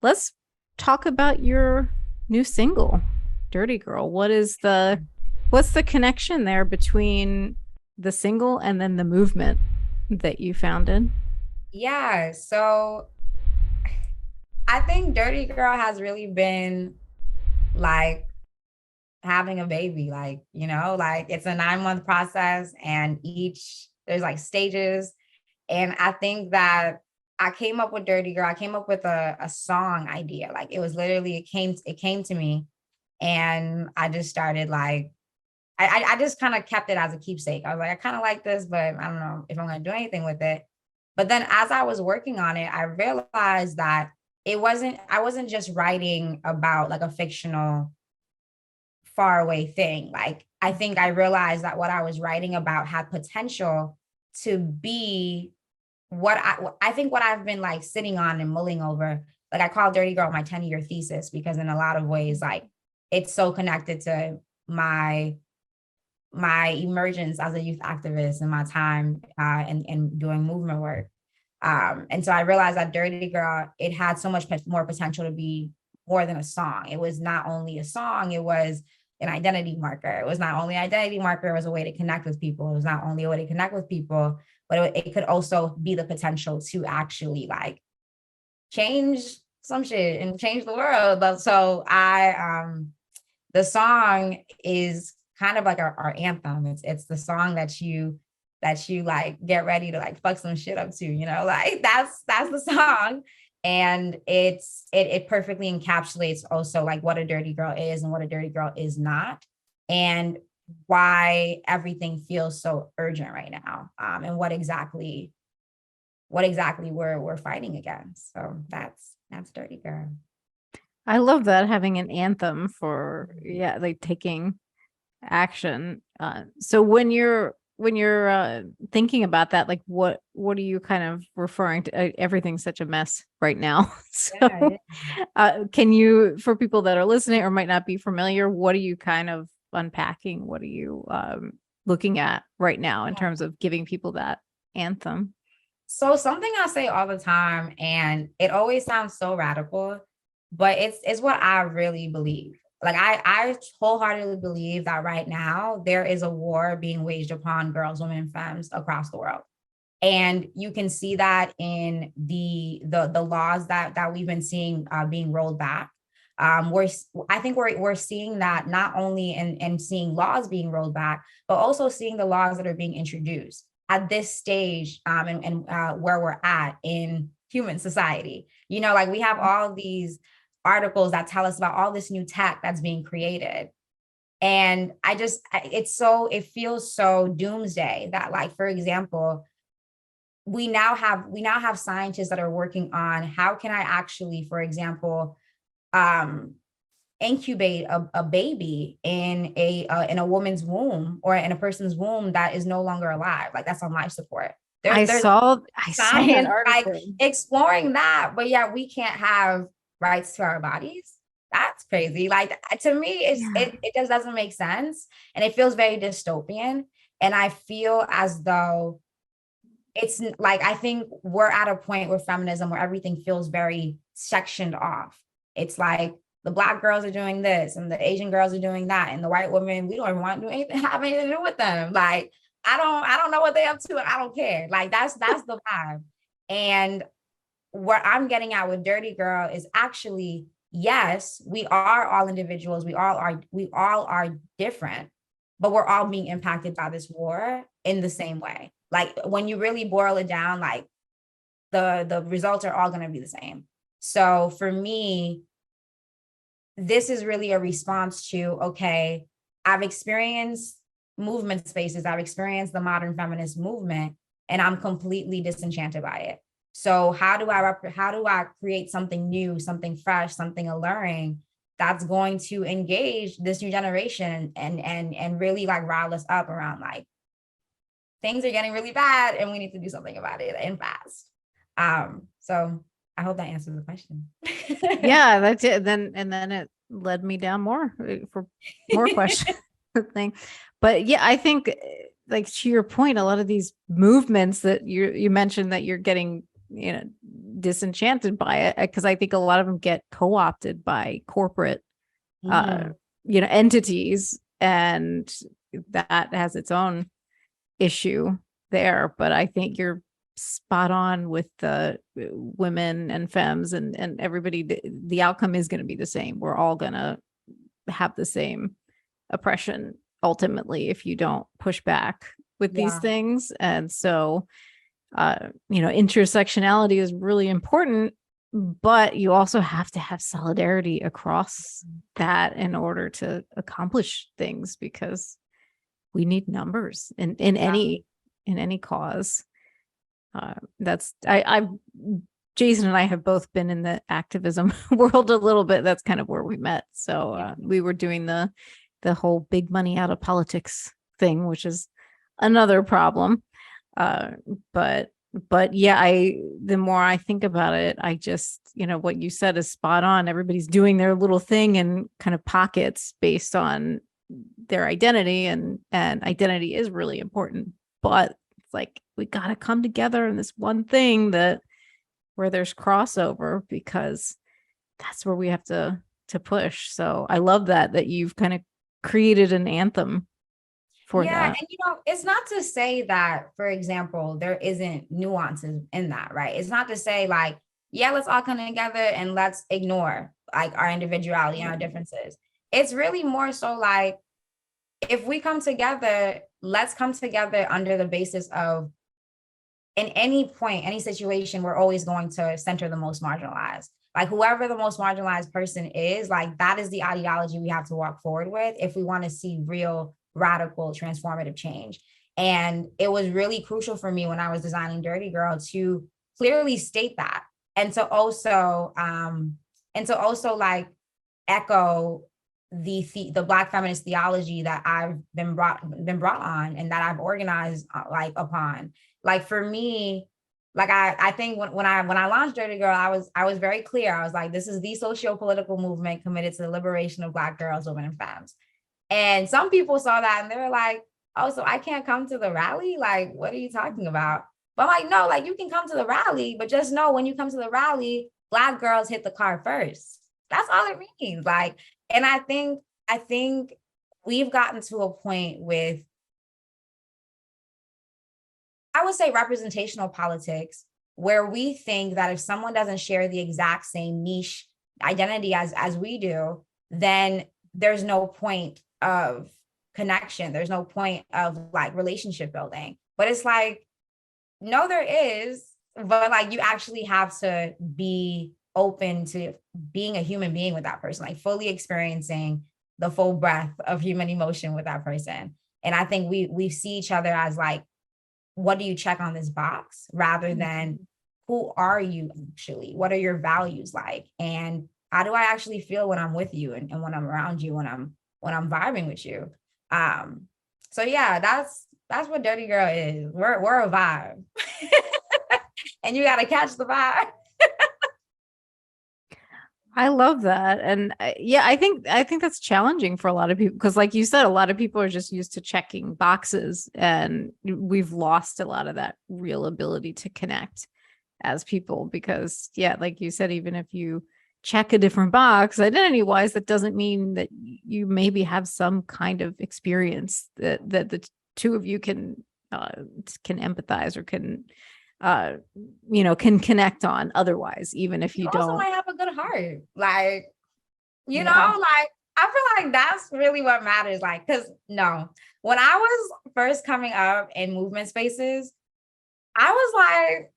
let's talk about your new single, Dirty Girl. What's the connection there between the single and then the movement that you founded? Yeah, so I think Dirty Girl has really been like having a baby, like it's a 9 month process and each there's like stages. And I think that I came up with Dirty Girl. I came up with a song idea. Like it was literally it came to me and I just started like I just kind of kept it as a keepsake. I was like, I kind of like this, but I don't know if I'm gonna do anything with it. But then as I was working on it, I realized that I wasn't just writing about like a fictional far away thing. Like I think I realized that what I was writing about had potential to be what I think what I've been like sitting on and mulling over. Like I call Dirty Girl my 10-year thesis because in a lot of ways, like it's so connected to my my emergence as a youth activist and my time and doing movement work. And so I realized that Dirty Girl, it had so much more potential to be more than a song. It was not only a song, it was an identity marker. It was not only an identity marker, it was a way to connect with people. It was not only a way to connect with people, but it could also be the potential to actually like change some shit and change the world. But so the song is kind of like our anthem. It's the song that you like get ready to like fuck some shit up to, like that's the song. And it perfectly encapsulates also like what a dirty girl is and what a dirty girl is not, and why everything feels so urgent right now, and what exactly we're fighting against. So that's Dirty Girl. I love that, having an anthem for, yeah, like taking action. So when you're thinking about that, like what are you kind of referring to? Everything's such a mess right now. So Yeah, it can you, for people that are listening or might not be familiar, what are you kind of unpacking? What are you looking at right now in terms of giving people that anthem? So something I say all the time, and it always sounds so radical, but it's what I really believe. Like I wholeheartedly believe that right now there is a war being waged upon girls, women, and femmes across the world. And you can see that in the laws that we've been seeing being rolled back. We're I think we're seeing that not only in seeing laws being rolled back, but also seeing the laws that are being introduced at this stage, and where we're at in human society. Like we have all these articles that tell us about all this new tech that's being created. And it feels so doomsday that, like, for example, we now have scientists that are working on how can I actually, for example, um, incubate a baby in a woman's womb or in a person's womb that is no longer alive, like that's on life support. There's I saw that science like article. exploring that, but yeah, we can't have rights to our bodies. That's crazy. Like to me, Yeah. it just doesn't make sense, and it feels very dystopian. And I feel as though it's like I think we're at a point with feminism where everything feels very sectioned off. It's like the black girls are doing this and the Asian girls are doing that, and the white women, we don't even want to do anything have anything to do with them. Like I don't know what they're up to, and I don't care. Like that's the vibe. And what I'm getting at with Dirty Girl is actually, yes, we are all individuals. We all are different, but we're all being impacted by this war in the same way. Like when you really boil it down, like the results are all going to be the same. So for me, this is really a response to, okay, I've experienced movement spaces, I've experienced the modern feminist movement, and I'm completely disenchanted by it. So how do I create something new, something fresh, something alluring that's going to engage this new generation and really like rile us up around like things are getting really bad and we need to do something about it and fast. So I hope that answers the question. Yeah, that's it. Then it led me down more for more questions. Thing. But yeah, I think like to your point, a lot of these movements that you mentioned that you're getting, disenchanted by it, because I think a lot of them get co-opted by corporate Mhm. entities, and that has its own issue there. But I think you're spot on with the women and femmes and everybody. The outcome is going to be the same. We're all going to have the same oppression ultimately if you don't push back with these Yeah. things. And so intersectionality is really important, but you also have to have solidarity across that in order to accomplish things, because we need numbers in Yeah. any cause. That's I Jason and I have both been in the activism world a little bit. That's kind of where we met. So Yeah. we were doing the whole big money out of politics thing, which is another problem. Uh, but yeah, the more I think about it, I just, what you said is spot on. Everybody's doing their little thing in kind of pockets based on their identity, and identity is really important. But it's like we got to come together in this one thing that where there's crossover, because that's where we have to push. So I love that you've kind of created an anthem for Yeah, that. and it's not to say that, for example, there isn't nuances in that, right? It's not to say like, yeah, let's all come together and let's ignore like our individuality and our differences. It's really more so like, if we come together, let's come together under the basis of, in any point, any situation, we're always going to center the most marginalized. Like whoever the most marginalized person is, like that is the ideology we have to walk forward with if we want to see real, radical, transformative change. And it was really crucial for me when I was designing Dirty Girl to clearly state that, and to also like echo the Black feminist theology that I've been brought on and that I've organized like upon. Like for me, like I think when I launched Dirty Girl, I was very clear. I was like, this is the socio-political movement committed to the liberation of Black girls, women, and femmes. And some people saw that and they were like, oh, so I can't come to the rally? Like, what are you talking about? But I'm like, no, like you can come to the rally, but just know when you come to the rally, Black girls hit the car first. That's all it means. Like, and I think we've gotten to a point with, I would say, representational politics, where we think that if someone doesn't share the exact same niche identity as we do, then there's no point of connection. There's no point of like relationship building. But it's like, no, there is, but like you actually have to be open to being a human being with that person, like fully experiencing the full breadth of human emotion with that person. And I think we see each other as like, what do you check on this box, rather than who are you actually? What are your values like? And how do I actually feel when I'm with you, and when I'm around you, when I'm vibing with you? So yeah, that's what Dirty Girl is. We're a vibe. And you gotta catch the vibe. I love that. And yeah, I think that's challenging for a lot of people, because like you said, a lot of people are just used to checking boxes, and we've lost a lot of that real ability to connect as people. Because yeah, like you said, even if you check a different box identity wise, that doesn't mean that you maybe have some kind of experience that the two of you can empathize or can can connect on otherwise, even if You you also don't. might have a good heart. Like, Yeah. like I feel like that's really what matters. Like, because no, when I was first coming up in movement spaces, I was like,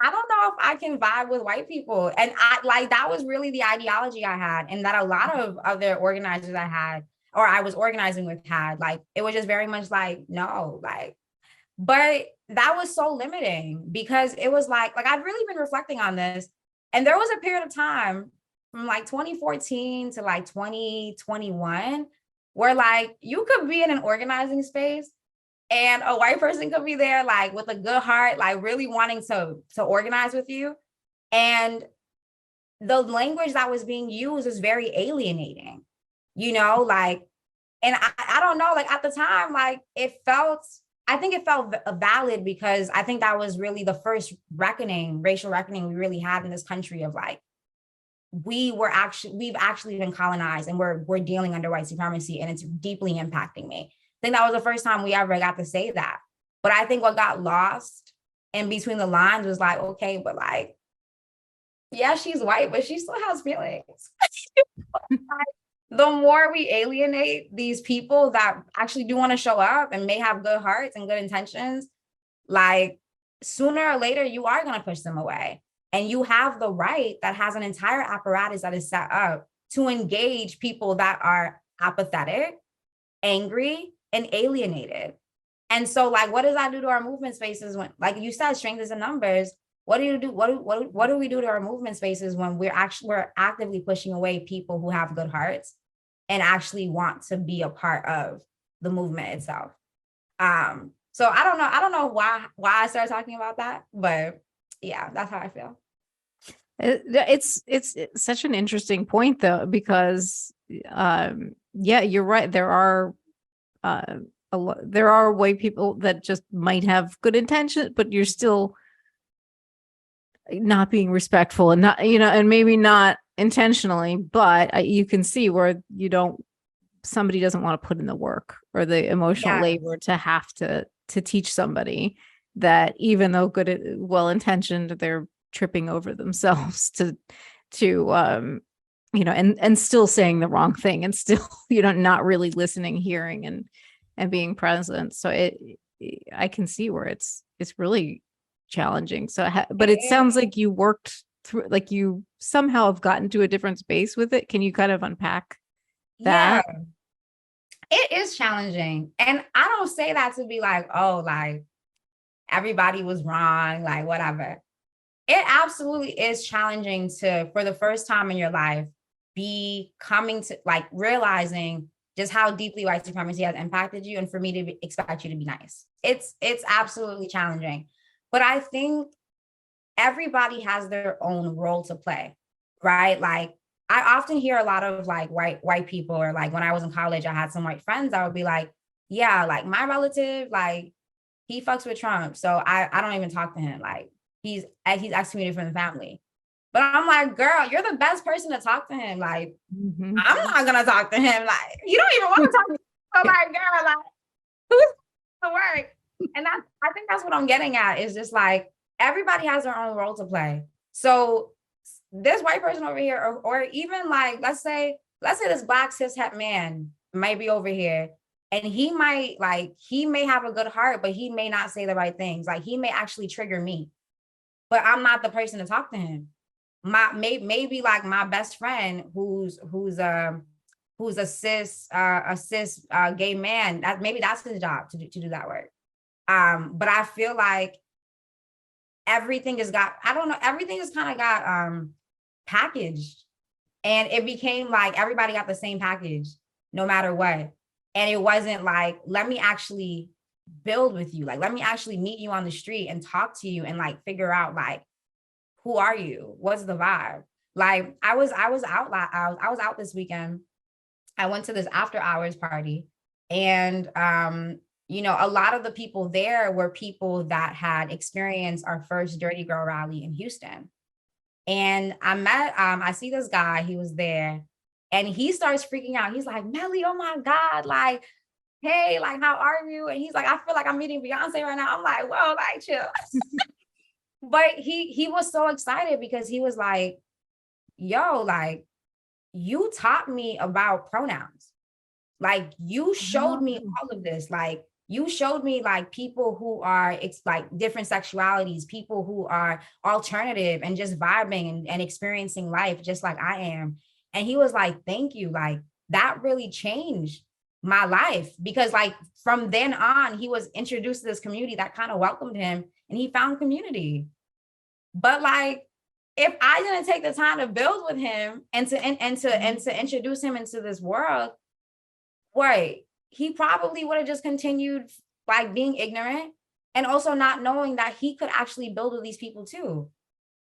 I don't know if I can vibe with white people. And I like that was really the ideology I had, and that a lot of other organizers I had, or I was organizing with, had. Like, it was just very much like, no, like, but that was so limiting, because it was like I've really been reflecting on this. And there was a period of time from like 2014 to like 2021 where like you could be in an organizing space and a white person could be there like with a good heart, like really wanting to organize with you. And the language that was being used is very alienating, like, and I don't know, like at the time, like it felt, I think it felt valid because I think that was really the first racial reckoning we really had in this country of like, we've actually been colonized and we're dealing under white supremacy, and it's deeply impacting me. I think that was the first time we ever got to say that. But I think what got lost in between the lines was like, okay, but like, yeah, she's white, but she still has feelings. The more we alienate these people that actually do want to show up and may have good hearts and good intentions, like sooner or later, you are going to push them away. And you have the right that has an entire apparatus that is set up to engage people that are apathetic, angry, and alienated. And so, like, what does that do to our movement spaces when, like you said, strength is in numbers? What do you do? What do we do to our movement spaces when we're actively pushing away people who have good hearts and actually want to be a part of the movement itself? So I don't know why I started talking about that, but yeah, that's how I feel. It's such an interesting point though, because yeah, you're right. There are there are white people that just might have good intentions, but you're still not being respectful and not, and maybe not intentionally, but you can see where somebody doesn't want to put in the work or the emotional labor to have to teach somebody that even though good, well-intentioned, they're tripping over themselves to and still saying the wrong thing and still, not really listening, hearing and being present. So I can see where it's really challenging. So, but it sounds like you worked through, like you somehow have gotten to a different space with it. Can you kind of unpack that? Yeah, it is challenging. And I don't say that to be like, oh, like everybody was wrong, like whatever. It absolutely is challenging to, for the first time in your life, be coming to like realizing just how deeply white supremacy has impacted you, and for me to expect you to be nice. It's absolutely challenging. But I think everybody has their own role to play, right? Like I often hear a lot of like white people, or like when I was in college, I had some white friends that would be like, yeah, like my relative, like he fucks with Trump, so I don't even talk to him. Like he's excommunicated from the family. But I'm like, girl, you're the best person to talk to him. Like, I'm not gonna talk to him. Like, you don't even want to talk to him. So like, girl, like, who's the work? And I think that's what I'm getting at, is just like everybody has their own role to play. So this white person over here, or even like, let's say this black cis het man might be over here, and he may have a good heart, but he may not say the right things. Like he may actually trigger me, but I'm not the person to talk to him. Maybe like my best friend who's a cis gay man, that maybe that's his job to do that work. But I feel like everything just kind of got packaged, and it became like everybody got the same package no matter what. And it wasn't like, let me actually build with you. Like, let me actually meet you on the street and talk to you and like figure out like, who are you? What's the vibe? Like I was out this weekend. I went to this after hours party, and a lot of the people there were people that had experienced our first Dirty Girl rally in Houston. And I see this guy, he was there, and he starts freaking out. He's like, Melly, oh my God, like, hey, like, how are you? And he's like, I feel like I'm meeting Beyonce right now. I'm like, whoa, like, chill. But he was so excited because he was like, yo, like, you taught me about pronouns. Like, you showed me all of this. Like, you showed me like people who are like different sexualities, people who are alternative and just vibing and experiencing life just like I am. And he was like, thank you. Like, that really changed my life, because like from then on, he was introduced to this community that kind of welcomed him, and he found community. But like, if I didn't take the time to build with him and to introduce him into this world, right, he probably would have just continued like being ignorant and also not knowing that he could actually build with these people too.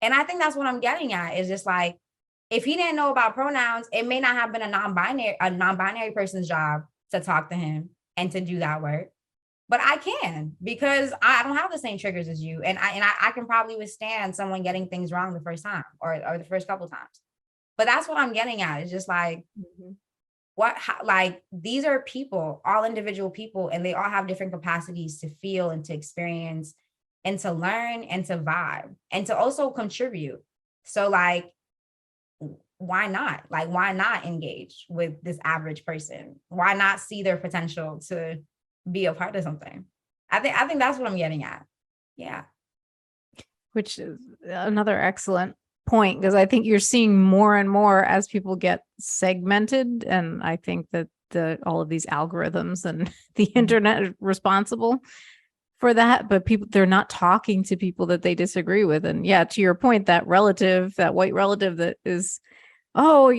And I think that's what I'm getting at, is just like, if he didn't know about pronouns, it may not have been a non-binary person's job to talk to him and to do that work. but I can, because I don't have the same triggers as you. And I can probably withstand someone getting things wrong the first time, or the first couple times. But that's what I'm getting at. It's just like, like, these are people, all individual people, and they all have different capacities to feel and to experience and to learn and to vibe and to also contribute. So like, why not? Like, why not engage with this average person? Why not see their potential to be a part of something? I think that's what I'm getting at. Yeah. Which is another excellent point, because I think you're seeing more and more as people get segmented. And I think that all of these algorithms and the internet are responsible for that, but they're not talking to people that they disagree with. And yeah, to your point, that white relative that is, oh,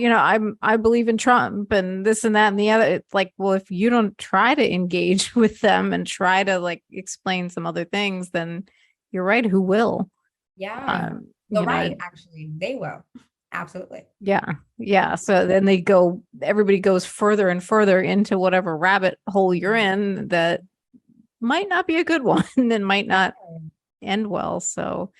I believe in Trump and this and that and the other. It's like, well, if you don't try to engage with them and try to like explain some other things, then you're right, who will? Yeah. Right. Actually, they will. Absolutely. Yeah. Yeah. So then everybody goes further and further into whatever rabbit hole you're in that might not be a good one and might not end well. So